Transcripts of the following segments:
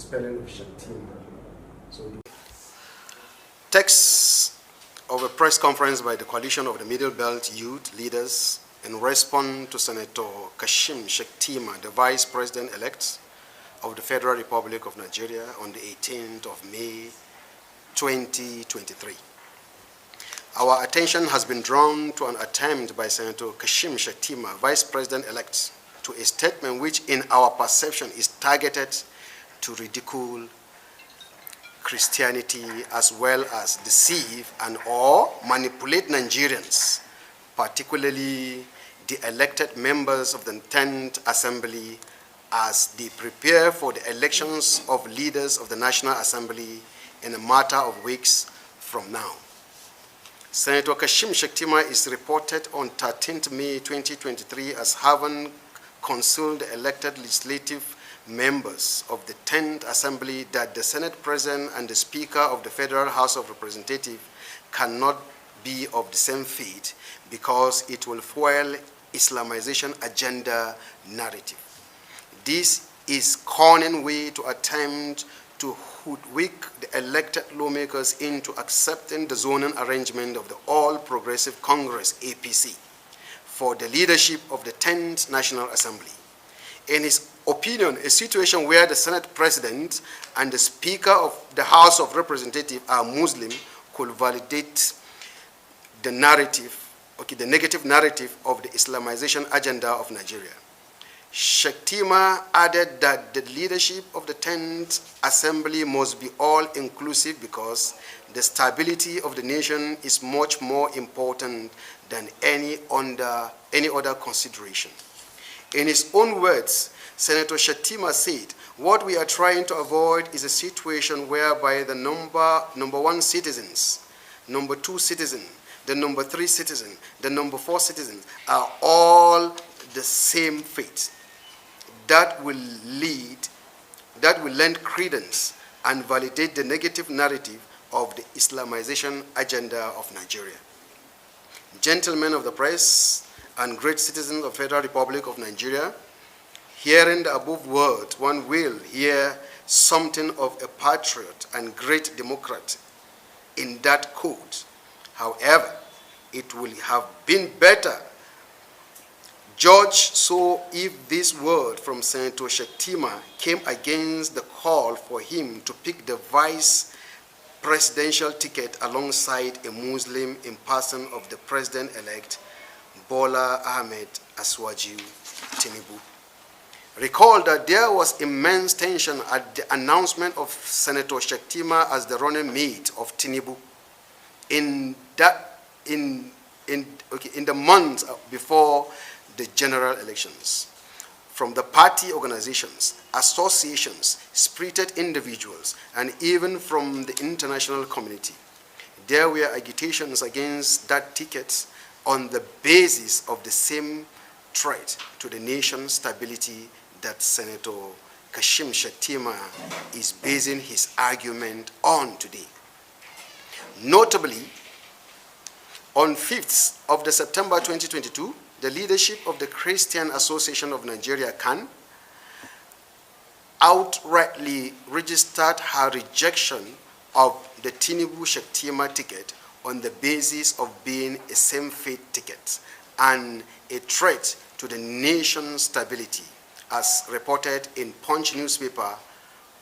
spelling of Shettima. So text of a press conference by the Coalition of the Middle Belt Youth Leaders in response to Senator Kashim Shettima, the Vice President-elect of the Federal Republic of Nigeria, on the 18th of May, 2023. Our attention has been drawn to an attempt by Senator Kashim Shettima, Vice President-elect, to a statement which, in our perception, is targeted to ridicule Christianity as well as deceive and or manipulate Nigerians, particularly the elected members of the 10th Assembly, as they prepare for the elections of leaders of the National Assembly in a matter of weeks from now. Senator Kashim Shettima is reported on 13th May 2023 as having counseled the elected legislative members of the 10th Assembly that the Senate President and the Speaker of the Federal House of Representatives cannot be of the same faith because it will fuel Islamization agenda narrative. This is a cunning way to attempt to hoodwink the elected lawmakers into accepting the zoning arrangement of the All Progressive Congress, APC, for the leadership of the 10th National Assembly. In his opinion, a situation where the Senate President and the Speaker of the House of Representatives are Muslim could validate the narrative, the negative narrative of the Islamization agenda of Nigeria. Shettima added that the leadership of the 10th Assembly must be all-inclusive because the stability of the nation is much more important than any other consideration. In his own words, Senator Shettima said, "What we are trying to avoid is a situation whereby the number one citizens, number two citizen, the number three citizen, the number four citizens are all the same faith. That will lend credence and validate the negative narrative of the Islamization agenda of Nigeria." Gentlemen of the press and great citizens of the Federal Republic of Nigeria, hearing the above words, one will hear something of a patriot and great democrat in that quote. However, it would have been better judged so if this word from Senator Shettima came against the call for him to pick the vice presidential ticket alongside a Muslim in person of the president-elect Bola Ahmed Aswaju Tinubu. Recall that there was immense tension at the announcement of Senator Shettima as the running mate of Tinubu in the months before the general elections. From the party organizations, associations, spirited individuals, and even from the international community, there were agitations against that ticket on the basis of the same threat to the nation's stability that Senator Kashim Shettima is basing his argument on today. Notably, on 5th of September 2022, the leadership of the Christian Association of Nigeria, CAN, outrightly registered her rejection of the Tinubu-Shettima ticket on the basis of being a same-faith ticket and a threat to the nation's stability, as reported in Punch newspaper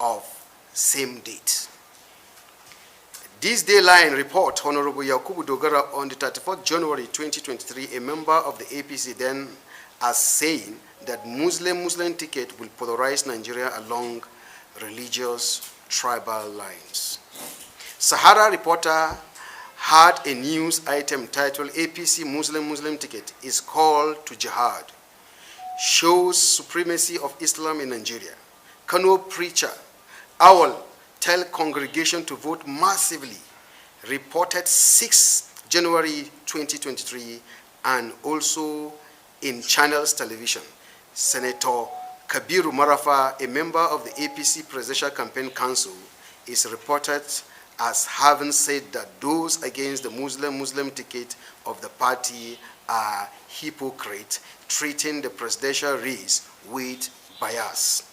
of same date. This Dayline report, Honorable Yakubu Dogara, on the 34th January 2023, a member of the APC then, as saying that Muslim ticket will polarize Nigeria along religious tribal lines. Sahara reporter had a news item titled APC Muslim ticket is called to jihad, shows supremacy of Islam in Nigeria. Kano preacher Owl tell congregation to vote massively, reported 6 January 2023, and also in Channels Television. Senator Kabiru Marafa, a member of the APC Presidential Campaign Council, is reported as having said that those against the Muslim ticket of the party are hypocrites, treating the presidential race with bias.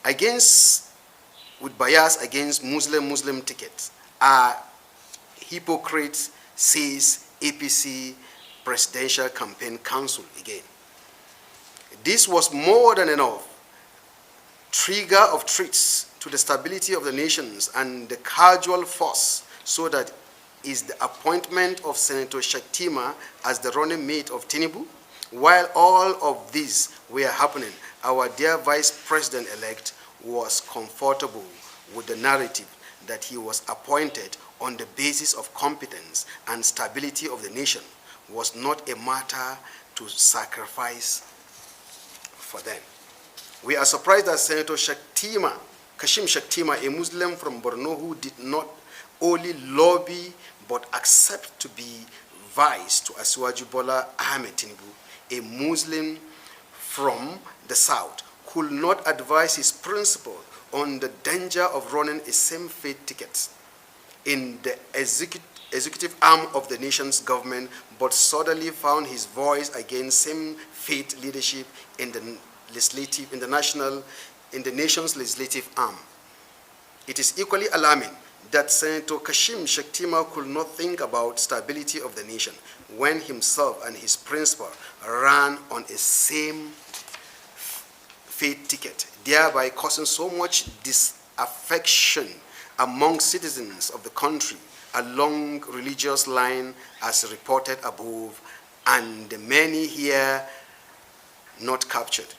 with bias against Muslim tickets are hypocrites, says APC Presidential Campaign Council again. This was more than enough trigger of threats to the stability of the nations and the casual force, so that is the appointment of Senator Shettima as the running mate of Tinubu. While all of these were happening, our dear Vice President-elect was comfortable with the narrative that he was appointed on the basis of competence and stability of the nation was not a matter to sacrifice for them. We are surprised that Senator Shettima, Kashim Shettima, a Muslim from Borno who did not only lobby but accept to be vice to Asiwaju Bola Ahmed Tinubu, a Muslim from the south, could not advise his principal on the danger of running a same-faith ticket in the executive arm of the nation's government, but suddenly found his voice against same-faith leadership in the nation's legislative arm. It is equally alarming that Senator Kashim Shettima could not think about stability of the nation when himself and his principal ran on a same faith ticket, thereby causing so much disaffection among citizens of the country along religious line as reported above, and the many here not captured.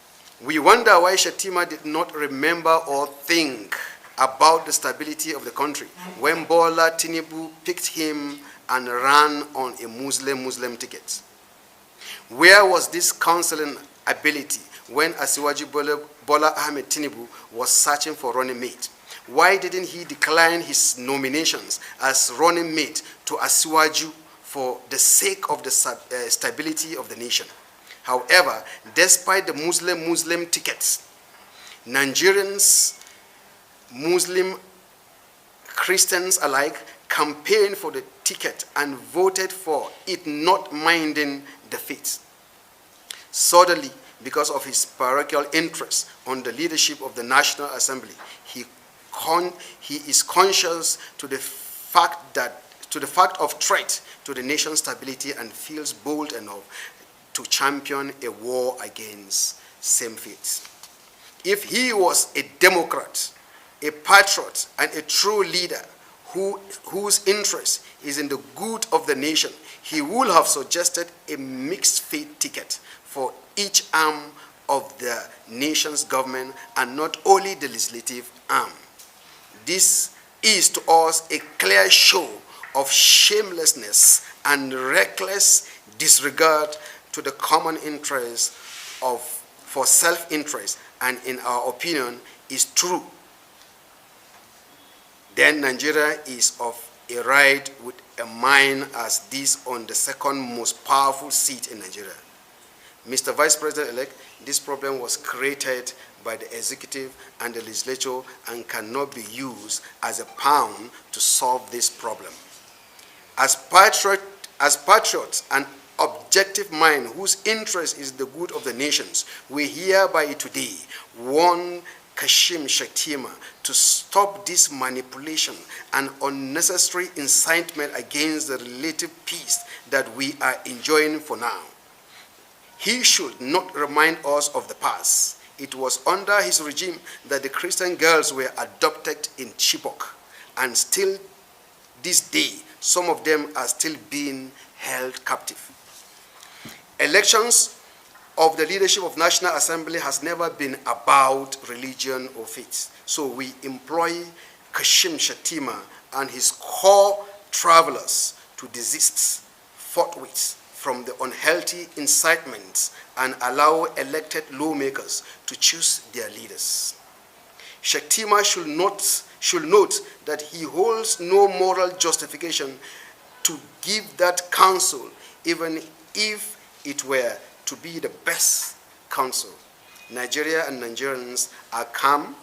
We wonder why Shettima did not remember or think about the stability of the country when Bola Tinubu picked him and ran on a Muslim ticket. Where was this counseling ability when Asiwaju Bola Ahmed Tinubu was searching for running mate? Why didn't he decline his nominations as running mate to Asiwaju for the sake of the stability of the nation? However, despite the Muslim tickets, Nigerians, Muslim, Christians alike, campaigned for the ticket and voted for it, not minding the faith. Suddenly, because of his parochial interest on the leadership of the National Assembly, he is conscious to the fact of threat to the nation's stability and feels bold enough to champion a war against same faiths. If he was a Democrat, a patriot, and a true leader whose interest is in the good of the nation, he would have suggested a mixed faith ticket for each arm of the nation's government and not only the legislative arm. This is to us a clear show of shamelessness and reckless disregard to the common interest for self-interest, and in our opinion is true. Then Nigeria is of a right with a mind as this on the second most powerful seat in Nigeria. Mr. Vice President-elect, this problem was created by the executive and the legislature and cannot be used as a pawn to solve this problem. As patriots and objective mind whose interest is the good of the nations, we hereby today warn Kashim Shettima to stop this manipulation and unnecessary incitement against the relative peace that we are enjoying for now. He should not remind us of the past. It was under his regime that the Christian girls were adopted in Chibok, and still this day, some of them are still being held captive. Elections of the leadership of National Assembly has never been about religion or faith. So we employ Kashim Shettima and his core travelers to desist forthwith from the unhealthy incitements and allow elected lawmakers to choose their leaders. Shettima should note that he holds no moral justification to give that counsel, even if it were to be the best counsel. Nigeria and Nigerians are calm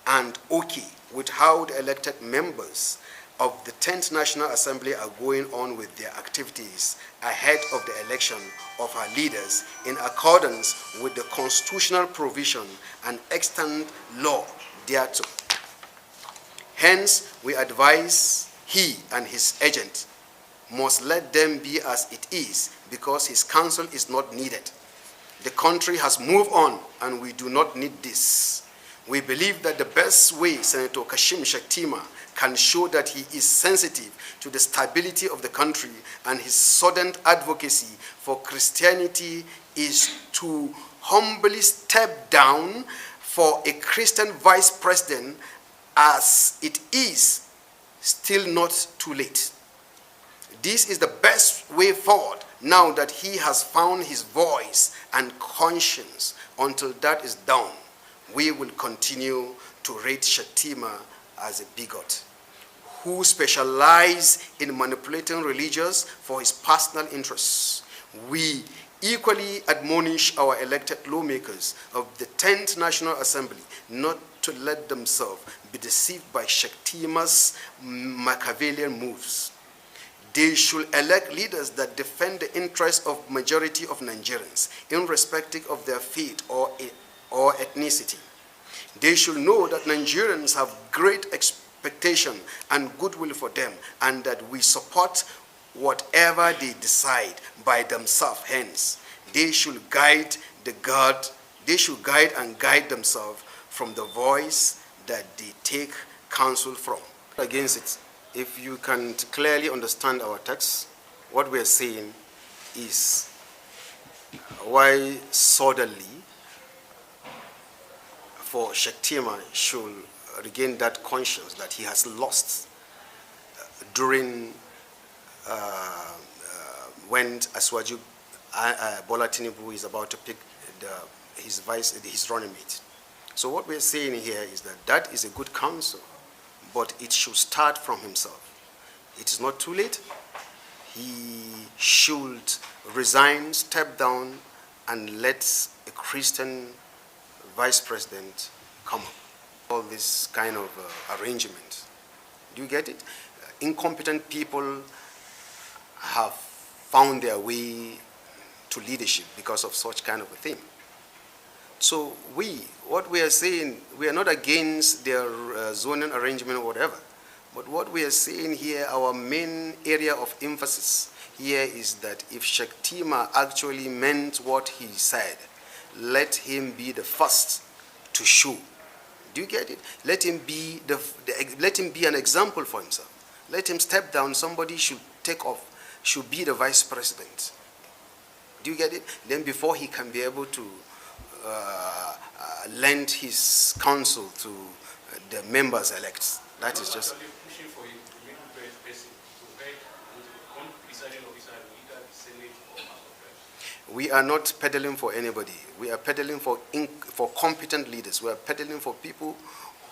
and okay with how the elected members of the 10th National Assembly are going on with their activities ahead of the election of our leaders in accordance with the constitutional provision and extant law thereto. Hence, we advise he and his agent must let them be as it is, because his counsel is not needed. The country has moved on, and we do not need this. We believe that the best way Senator Kashim Shettima can show that he is sensitive to the stability of the country and his sudden advocacy for Christianity is to humbly step down for a Christian vice president, as it is still not too late. This is the best way forward now that he has found his voice and conscience. Until that is done, we will continue to rate Shettima as a bigot who specializes in manipulating religions for his personal interests. We equally admonish our elected lawmakers of the 10th National Assembly not to let themselves be deceived by Shettima's Machiavellian moves. They should elect leaders that defend the interests of majority of Nigerians, irrespective of their faith or ethnicity. They should know that Nigerians have great expectation and goodwill for them, and that we support whatever they decide by themselves. Hence, they should guide and guide themselves from the voice that they take counsel from. Against it, if you can clearly understand our text, what we are saying is why suddenly for Shettima should regain that conscience that he has lost during when Aswaju Bola Tinubu is about to pick his running mate. So what we're saying here is that that is a good counsel, but it should start from himself. It is not too late. He should resign, step down, and let a Christian vice president come up. All this kind of arrangement. Do you get it? Incompetent people have found their way to leadership because of such kind of a thing. So what we are saying, we are not against their zoning arrangement or whatever, but what we are saying here, our main area of emphasis here is that if Shettima actually meant what he said, let him be the first to show. Do you get it? Let him be let him be an example for himself. Let him step down. Somebody should take off, should be the vice president. Do you get it? Then before he can be able to lend his counsel to the members elect. That is just. We are not peddling for anybody. We are peddling for competent leaders. We are peddling for people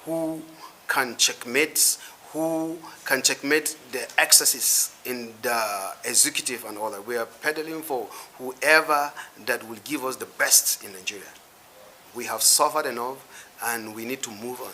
who can checkmate the excesses in the executive and all that. We are peddling for whoever that will give us the best in Nigeria. We have suffered enough, and we need to move on.